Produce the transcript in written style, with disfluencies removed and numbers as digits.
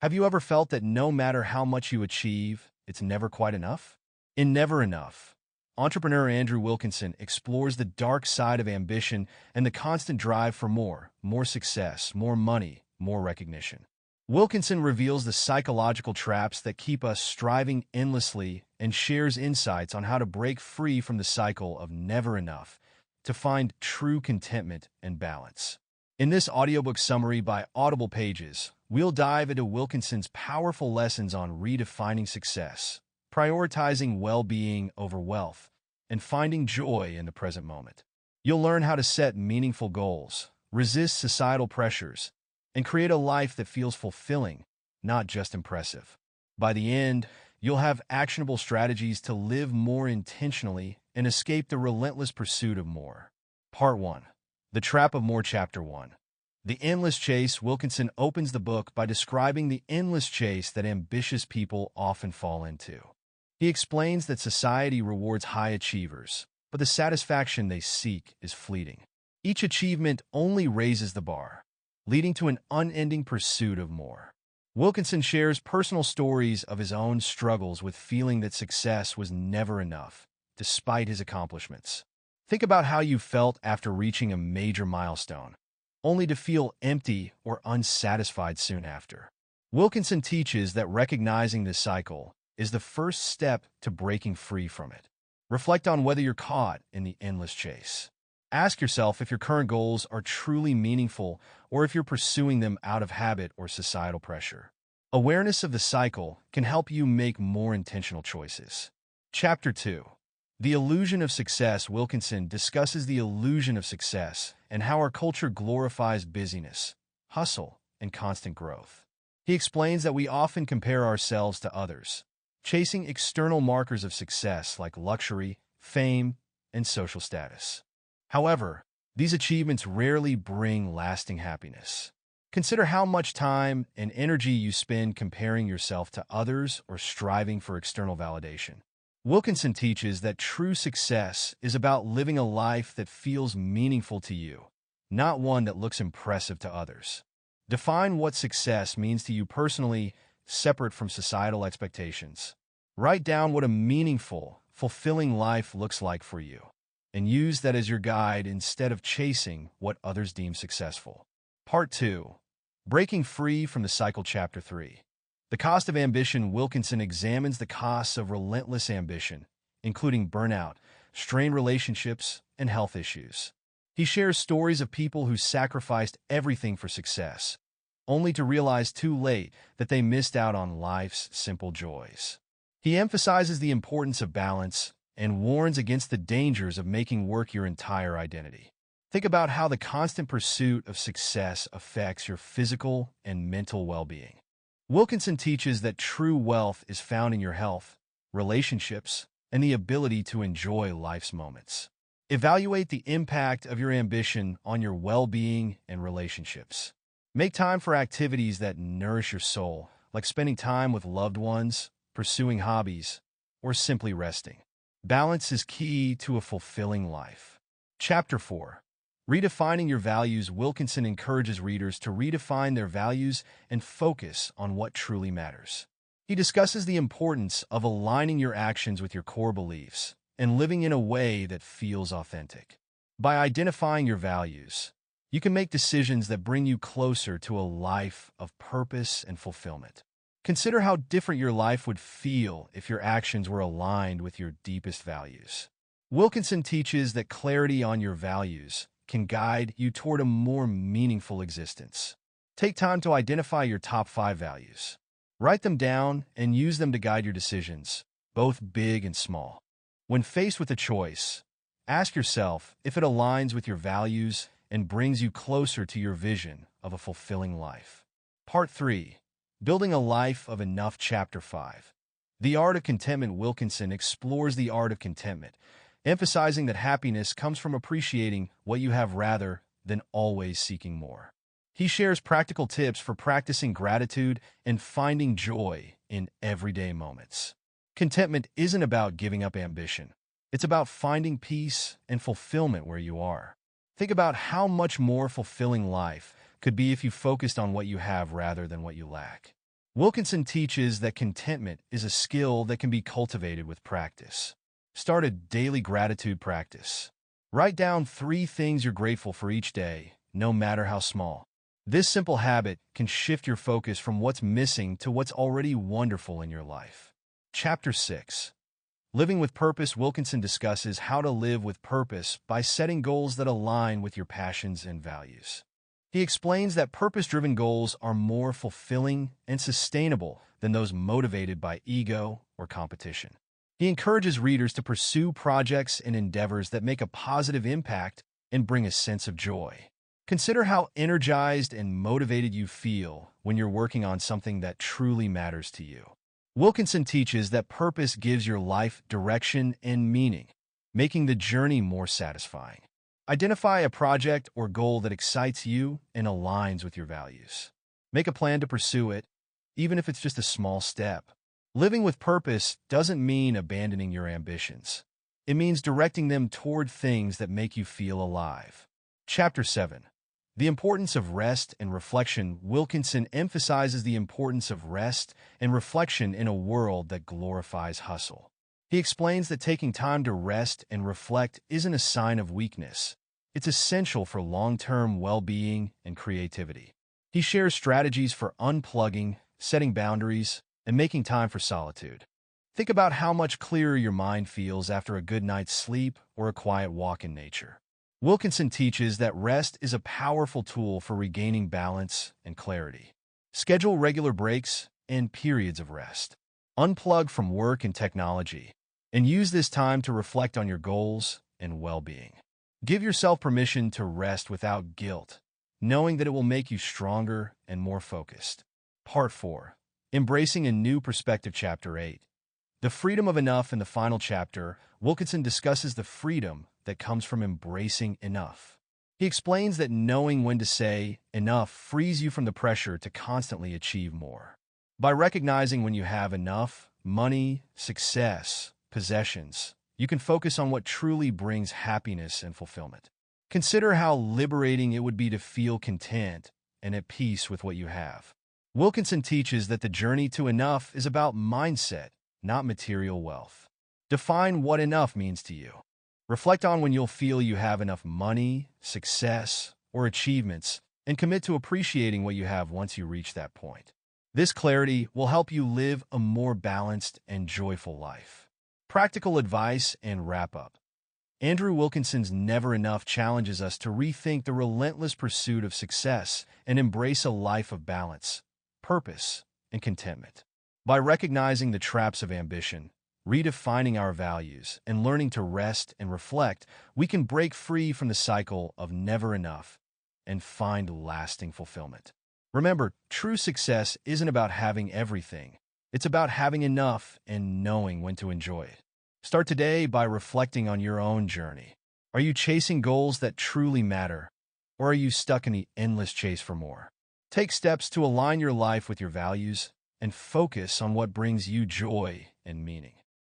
Have you ever felt that no matter how much you achieve, it's never quite enough? In Never Enough, entrepreneur Andrew Wilkinson explores the dark side of ambition and the constant drive for more success, more money, more recognition. Wilkinson reveals the psychological traps that keep us striving endlessly and shares insights on how to break free from the cycle of never enough to find true contentment and balance. In this audiobook summary by AudiblePages, we'll dive into Wilkinson's powerful lessons on redefining success, prioritizing well-being over wealth, and finding joy in the present moment. You'll learn how to set meaningful goals, resist societal pressures, and create a life that feels fulfilling, not just impressive. By the end, you'll have actionable strategies to live more intentionally and escape the relentless pursuit of more. Part 1. The Trap of More. Chapter 1. The Endless Chase. Wilkinson opens the book by describing the endless chase that ambitious people often fall into. He explains that society rewards high achievers, but the satisfaction they seek is fleeting. Each achievement only raises the bar, leading to an unending pursuit of more. Wilkinson shares personal stories of his own struggles with feeling that success was never enough, despite his accomplishments. Think about how you felt after reaching a major milestone, only to feel empty or unsatisfied soon after. Wilkinson teaches that recognizing this cycle is the first step to breaking free from it. Reflect on whether you're caught in the endless chase. Ask yourself if your current goals are truly meaningful or if you're pursuing them out of habit or societal pressure. Awareness of the cycle can help you make more intentional choices. Chapter 2. The Illusion of Success. Wilkinson discusses the illusion of success and how our culture glorifies busyness, hustle, and constant growth. He explains that we often compare ourselves to others, chasing external markers of success like luxury, fame, and social status. However, these achievements rarely bring lasting happiness. Consider how much time and energy you spend comparing yourself to others or striving for external validation. Wilkinson teaches that true success is about living a life that feels meaningful to you, not one that looks impressive to others. Define what success means to you personally, separate from societal expectations. Write down what a meaningful, fulfilling life looks like for you, and use that as your guide instead of chasing what others deem successful. Part 2. Breaking Free from the Cycle. Chapter 3. The Cost of Ambition. Wilkinson examines the costs of relentless ambition, including burnout, strained relationships, and health issues. He shares stories of people who sacrificed everything for success, only to realize too late that they missed out on life's simple joys. He emphasizes the importance of balance and warns against the dangers of making work your entire identity. Think about how the constant pursuit of success affects your physical and mental well-being. Wilkinson teaches that true wealth is found in your health, relationships, and the ability to enjoy life's moments. Evaluate the impact of your ambition on your well-being and relationships. Make time for activities that nourish your soul, like spending time with loved ones, pursuing hobbies, or simply resting. Balance is key to a fulfilling life. Chapter 4. Redefining Your Values. Wilkinson encourages readers to redefine their values and focus on what truly matters. He discusses the importance of aligning your actions with your core beliefs and living in a way that feels authentic. By identifying your values, you can make decisions that bring you closer to a life of purpose and fulfillment. Consider how different your life would feel if your actions were aligned with your deepest values. Wilkinson teaches that clarity on your values can guide you toward a more meaningful existence. Take time to identify your top 5 values. Write them down and use them to guide your decisions, both big and small. When faced with a choice, ask yourself if it aligns with your values and brings you closer to your vision of a fulfilling life. Part 3. Building a Life of Enough. Chapter 5. The Art of Contentment. Wilkinson explores the art of contentment, emphasizing that happiness comes from appreciating what you have rather than always seeking more. He shares practical tips for practicing gratitude and finding joy in everyday moments. Contentment isn't about giving up ambition. It's about finding peace and fulfillment where you are. Think about how much more fulfilling life could be if you focused on what you have rather than what you lack. Wilkinson teaches that contentment is a skill that can be cultivated with practice. Start a daily gratitude practice. Write down 3 things you're grateful for each day, no matter how small. This simple habit can shift your focus from what's missing to what's already wonderful in your life. Chapter 6. Living with Purpose. Wilkinson discusses how to live with purpose by setting goals that align with your passions and values. He explains that purpose-driven goals are more fulfilling and sustainable than those motivated by ego or competition. He encourages readers to pursue projects and endeavors that make a positive impact and bring a sense of joy. Consider how energized and motivated you feel when you're working on something that truly matters to you. Wilkinson teaches that purpose gives your life direction and meaning, making the journey more satisfying. Identify a project or goal that excites you and aligns with your values. Make a plan to pursue it, even if it's just a small step. Living with purpose doesn't mean abandoning your ambitions. It means directing them toward things that make you feel alive. Chapter 7. The importance of rest and reflection. Wilkinson emphasizes the importance of rest and reflection in a world that glorifies hustle. He explains that taking time to rest and reflect isn't a sign of weakness. It's essential for long-term well-being and creativity. He shares strategies for unplugging, setting boundaries, and making time for solitude. Think about how much clearer your mind feels after a good night's sleep or a quiet walk in nature. Wilkinson teaches that rest is a powerful tool for regaining balance and clarity. Schedule regular breaks and periods of rest. Unplug from work and technology, and use this time to reflect on your goals and well-being. Give yourself permission to rest without guilt, knowing that it will make you stronger and more focused. Part 4. Embracing a New Perspective. Chapter 8. The freedom of enough. In the final chapter, Wilkinson discusses the freedom that comes from embracing enough. He explains that knowing when to say enough frees you from the pressure to constantly achieve more. By recognizing when you have enough money, success, possessions, you can focus on what truly brings happiness and fulfillment. Consider how liberating it would be to feel content and at peace with what you have. Wilkinson teaches that the journey to enough is about mindset, not material wealth. Define what enough means to you. Reflect on when you'll feel you have enough money, success, or achievements, and commit to appreciating what you have once you reach that point. This clarity will help you live a more balanced and joyful life. Practical advice and wrap-up. Andrew Wilkinson's Never Enough challenges us to rethink the relentless pursuit of success and embrace a life of balance, purpose, and contentment. By recognizing the traps of ambition, redefining our values, and learning to rest and reflect, we can break free from the cycle of never enough and find lasting fulfillment. Remember, true success isn't about having everything. It's about having enough and knowing when to enjoy it. Start today by reflecting on your own journey. Are you chasing goals that truly matter, or are you stuck in the endless chase for more? Take steps to align your life with your values and focus on what brings you joy and meaning.